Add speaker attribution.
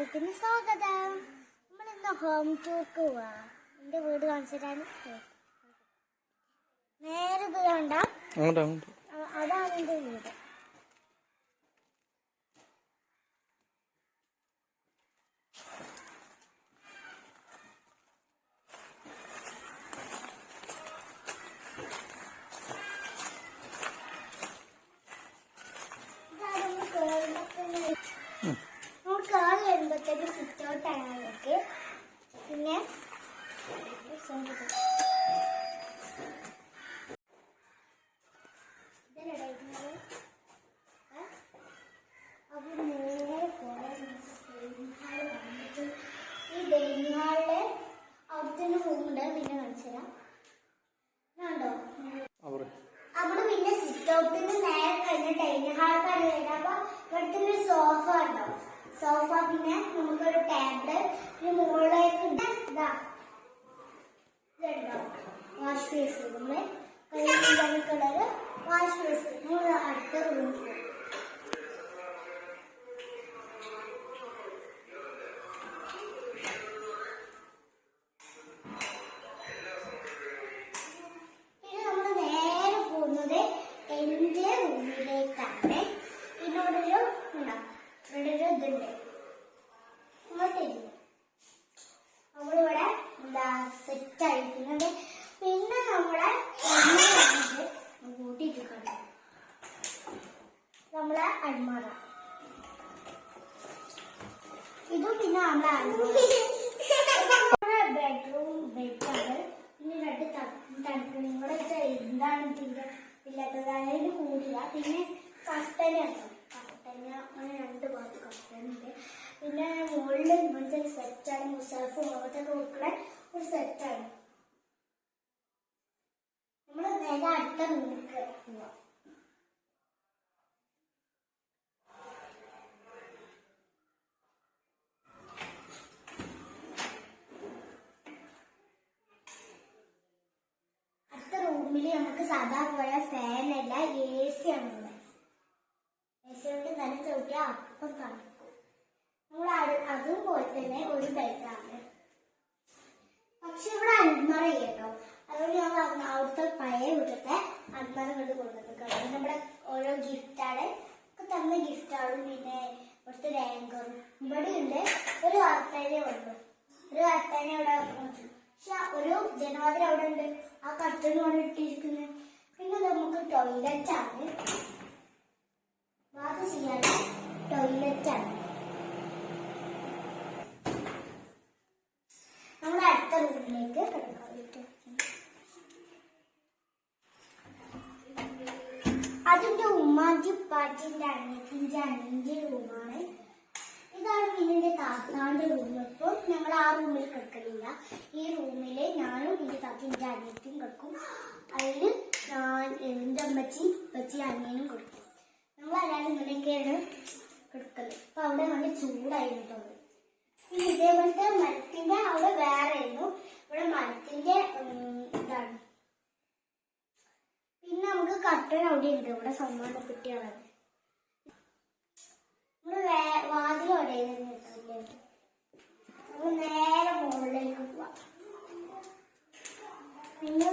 Speaker 1: ചാനലിന് സ്വാഗതം. നമ്മളിന്ന് ഹോം ടൂർക്ക് പോവാ. എന്റെ വീട് കാണിച്ചിട്ടാണ് നേരെ ഇത് കണ്ട അതാണ് എന്റെ വീട്. സ്വിച്ച് ഔട്ട് ആണ് നമുക്ക്. പിന്നെ ഈ ഡൈനിങ് ഹാളില് അവിടുത്തെ റൂമുണ്ട്. പിന്നെ കാണിച്ചുതരാം. കണ്ടോ അവിടെ പിന്നെ സ്വിച്ച് ഔട്ടിന് നേരെ കഴിഞ്ഞ ഡൈനിങ് ഹാൾ കഴിഞ്ഞ അപ്പൊ ഇവിടുത്തെ ഒരു സോഫ ഉണ്ടാവും. സോഫ പിന്നെ നമുക്കൊരു ടേബിള് പിന്നെ മുകളിലേക്ക് ഇതുണ്ടോ വാഷ് ബേസ്. നമ്മള് കളറ് വാഷ് ബേസ്. നമ്മൾ അടുത്ത റൂമിൽ പിന്നെ നമ്മൾ നേരെ പോകുന്നത് എന്റെ റൂമിലേക്കാണ്. ഇതിനോടൊരു ഉണ്ടാവും. ഇവിടെ ഒരു ഇതുണ്ട്. നമ്മളിവിടെ എന്താ സെറ്റ് ആയിരിക്കുന്നത്. പിന്നെ നമ്മുടെ കൂട്ടിയിട്ടുണ്ട് നമ്മളെ അൽമാറ. ഇതും പിന്നെ നമ്മളെ ബെഡ്റൂം ബെഡാണ്. പിന്നെ രണ്ട് തണുപ്പും കൂടെ എന്താണ് തീരെ ഇല്ലാത്തത്. അതായത് കൂടില്ല. പിന്നെ കട്ടനാണ്. അങ്ങനെ രണ്ട് ഭാഗത്ത് കട്ടനുണ്ട്. പിന്നെ മുകളിൽ ഇങ്ങനത്തെ ഒരു സെറ്റാണ്. മുസാഫ് മുഖത്തൊക്കെ വെക്കുന്ന ഒരു സെറ്റാണ്. നമ്മൾ നേരെ അടുത്ത റൂമിലേക്ക് പോവാം. അടുത്ത റൂമിൽ നമുക്ക് സാധാ പോലെ ഫാനല്ല, AC ആണ്. കൊണ്ട് നല്ല ചവിട്ടിയ അപ്പം തണുക്കും. നമ്മൾ അതുപോലെ തന്നെ ഒരു ബെഡാണ്. പക്ഷെ ഇവിടെ അൽമറ കേട്ടോ. അതുകൊണ്ട് ഞങ്ങൾ അവിടുത്തെ പഴയ വീട്ടിലത്തെ അൽമറ കൊണ്ട് കൊണ്ടുവന്നിട്ടുണ്ട്. നമ്മുടെ ഓരോ ഗിഫ്റ്റാണ് ഒക്കെ തന്ന ഗിഫ്റ്റാണ്. പിന്നെ ഇവിടുത്തെ റാങ്കറും ഇവിടെ ഉണ്ട്. ഒരു വാർത്തേനെ ഉള്ളു. ഒരു വാർത്തേനെ അവിടെ പക്ഷെ ഒരു ജനവാതിൽ അവിടെ ഉണ്ട്. ആ കട്ടിലാണ് ഇട്ടിരിക്കുന്നത്. പിന്നെ നമുക്ക് ടോയ്ലറ്റാണ്. ബാത്ത് ചെയ്യാൻ ടോയ്ലറ്റാണ്. നമ്മൾ അടുത്ത റൂമിലേക്ക് കിടക്കാം. അതിന്റെ ഉമ്മാഞ്ചി പാറ്റിന്റെ അനിയന്റെ റൂമാണ്. ഇതാണ് ഇതിന്റെ താത്താന്റെ റൂം. ഇപ്പോൾ ഞങ്ങൾ ആ റൂമിൽ കിടക്കലില്ല. ഈ റൂമില് ഞാനും എന്റെ താത്തിന്റെ അനിയത്തിയും കിടക്കും. അതിൽ ഞാൻ എന്റെ അമ്മച്ചി അനിയനും കിടക്കും. നമ്മളല്ലാതെ ഇങ്ങനെയൊക്കെയാണ് കിടക്കല്. അപ്പൊ അവിടെ നല്ല ചൂടായിരുന്നു. പിന്നെ ഇതേപോലത്തെ മരത്തിന്റെ അവിടെ വേറെ ആയിരുന്നു. ഇവിടെ മരത്തിന്റെ ഇതാണ്. പിന്നെ നമുക്ക് കട്ടൻ അവിടെ ഉണ്ട്. ഇവിടെ സമ്മാനം കുട്ടികളാണ്. നമ്മള് വാതിൽ അവിടെ നമ്മൾ നേരെ മുകളിലേക്ക് പോവാം. പിന്നെ